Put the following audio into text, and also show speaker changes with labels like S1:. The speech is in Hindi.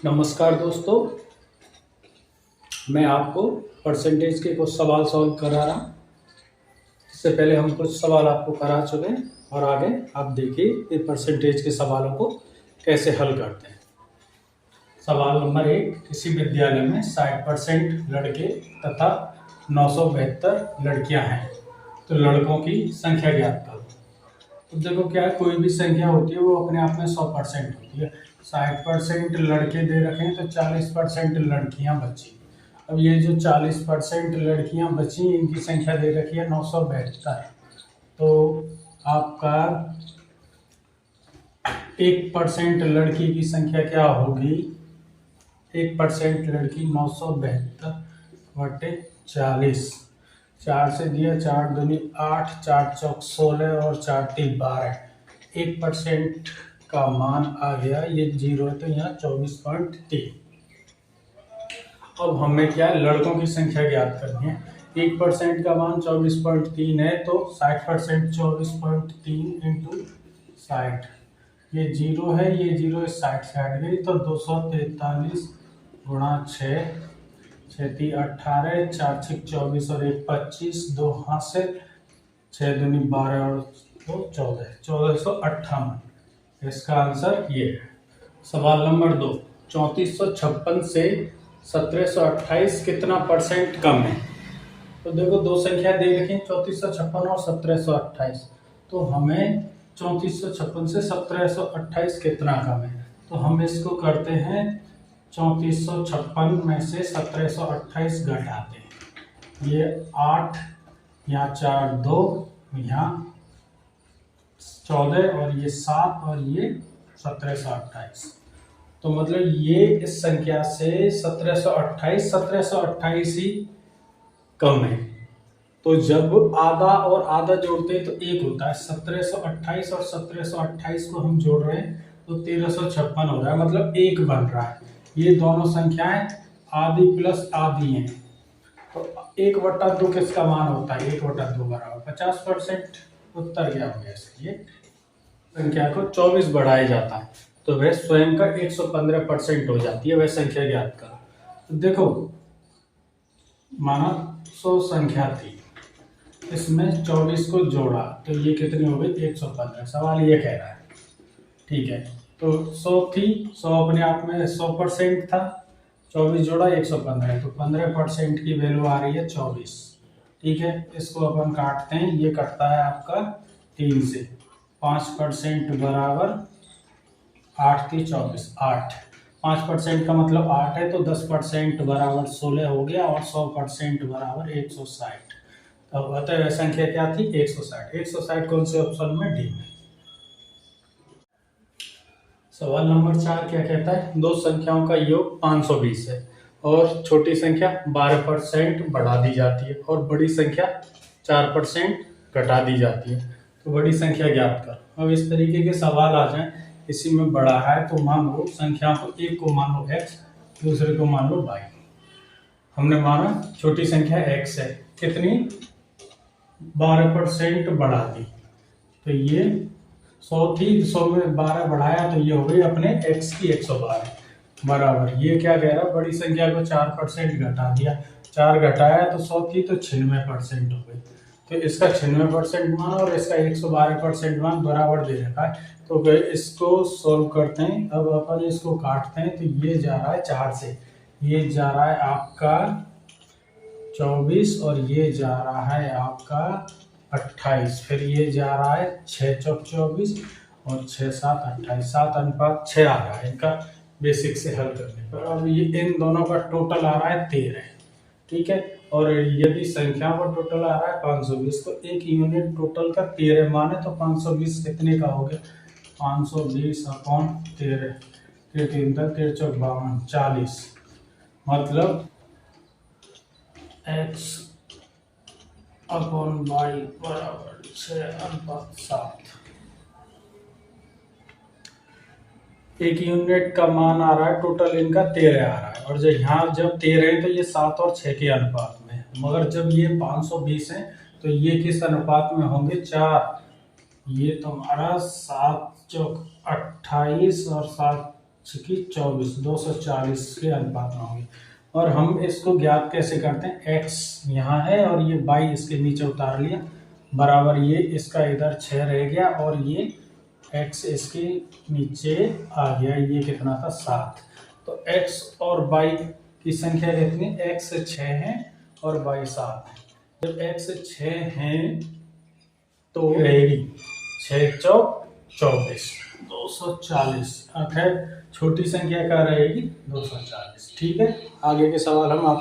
S1: नमस्कार दोस्तों, मैं आपको परसेंटेज के कुछ सवाल सॉल्व करा रहा। इससे पहले हम कुछ सवाल आपको करा चुके हैं और आगे आप देखिए ये परसेंटेज के सवालों को कैसे हल करते हैं। सवाल नंबर 1, किसी विद्यालय में 60% लड़के तथा 972 लड़कियां हैं, तो लड़कों की संख्या ज्ञात करो। तो देखो क्या है, कोई भी संख्या होती है वो अपने आप में 100% होती है। 60% लड़के दे रखे हैं तो 40% लड़कियां बची। अब ये जो 40% लड़कियां बची इनकी संख्या दे रखी है 972। तो आपका 1% लड़की की संख्या क्या होगी? 1% लड़की 972/40। 4 से दिया, 4 दूनी 8, 4 चौक 16 और 4 तीन 12। 1% का मान आ गया, ये 0 है तो यहाँ 24.3। अब हमें क्या लड़कों की संख्या ज्ञात करनी है। 1% का मान 24.3 है तो 60% 24.3 इंटू 60। ये 0 है, ये 0 60 से हट गई तो 243 गुणा 6, 6 18, 4 6 24 और 1 25, 2 हासिल, 6 दूनी 12 और 2 14, 1458। इसका आंसर ये है। सवाल नंबर 2, 3456 से 1728 कितना परसेंट कम है? तो देखो दो संख्या दे रखी है 3456 और 1728। तो हमें 3456 से 1728 कितना कम है, तो हम इसको करते हैं 3456 में से 1728 घटाते हैं। ये 8, यहाँ 4 2, यहाँ 14 और ये 7 और ये 1728। तो मतलब ये इस संख्या से 1728 ही कम है। तो जब आधा और आधा जोड़ते हैं तो एक होता है। 1728 और 1728 को हम जोड़ रहे हैं तो 1356 हो रहा है, मतलब एक बन रहा है। ये दोनों संख्याएं आधी प्लस आधी हैं। तो 1/2 किसका मान होता है? 1/2 बराबर 50%। उत्तर क्या हो गया इसलिए? संख्या को 24 बढ़ाया जाता है तो वह स्वयं का 115% हो जाती है। वह संख्या ज्ञात करो। तो देखो माना 100 संख्या थी, इसमें 24 को जोड़ा तो ये कितनी हो गई? 115। सवाल ये कह रहा है, ठीक है। तो 100 थी, 100 अपने आप में 100% था, 24 जोड़ा 115, तो 15% की वैल्यू आ रही है 24। ठीक है, इसको अपन काटते हैं, ये कटता है आपका 3 से। 5% बराबर 8 थी 24, 8। 5% का मतलब 8 है तो 10% बराबर 16 हो गया और 100% बराबर 160। तो अतः वह संख्या क्या थी? 160। 160 कौन से ऑप्शन में? डी में। सवाल नंबर 4 क्या कहता है? दो संख्याओं का योग 520 है और छोटी संख्या 12% बढ़ा दी जाती है और बड़ी संख्या 4% घटा दी जाती है। तो बड़ी संख्या ज्ञात कर। अब इस तरीके के सवाल आ जाएं, इसी में बड़ा है तो मान लो संख्या को, एक को मान लो x, दूसरे को मान लो y। हमने माना छोटी संख्या x है, कितनी? 12% बढ़ा दी। तो ये 100 थी, 100 में 12 बढ़ाया तो ये हो गई अपने x की 112 बराबर। ये क्या कह रहा है? बड़ी संख्या को 4% घटा दिया। 4 घटाया तो 100 थी तो 96% हो गई। तो इसका 96% मान और इसका 112% मान बराबर दे रखा है। तो इसको सोल्व करते हैं। अब अपन इसको काटते हैं तो ये जा रहा है 4 से, ये जा रहा है आपका 24 और ये जा रहा है आपका 28। फिर ये जा रहा है 6 चौक 24 और 6 7 28, 7:6 आ रहा है इनका बेसिक से हल करने पर। अब ये इन दोनों का टोटल आ रहा है 13। ठीक है, और यदि संख्या का टोटल आ रहा है 520 तो एक यूनिट टोटल का 13 मान है तो 520 कितने का हो गया? 520/13, 3 3 चौक 52, 40। मतलब x अपॉन y बराबर 6:7। एक यूनिट का मान आ रहा है, टोटल इनका 13 आ रहा है। और जब यहाँ जब 13 है तो ये 7 और 6 के अनुपात में है, मगर जब ये 520 है तो ये किस अनुपात में होंगे? 4। ये तुम्हारा 7 चौक 28 और 7 की 24 240 के अनुपात में होगी। और हम इसको ज्ञात कैसे करते हैं, x यहाँ है और ये y इसके नीचे उतार लिया, बराबर ये इसका इधर 6 रह गया और ये x इसके नीचे आ गया, ये कितना था 7। तो x और y की संख्या कितनी, x 6 है और y 7 है। जब x 6 है तो रहेगी 6 चौक 24 240। खैर छोटी संख्या क्या रहेगी 240। ठीक है, आगे के सवाल हम आप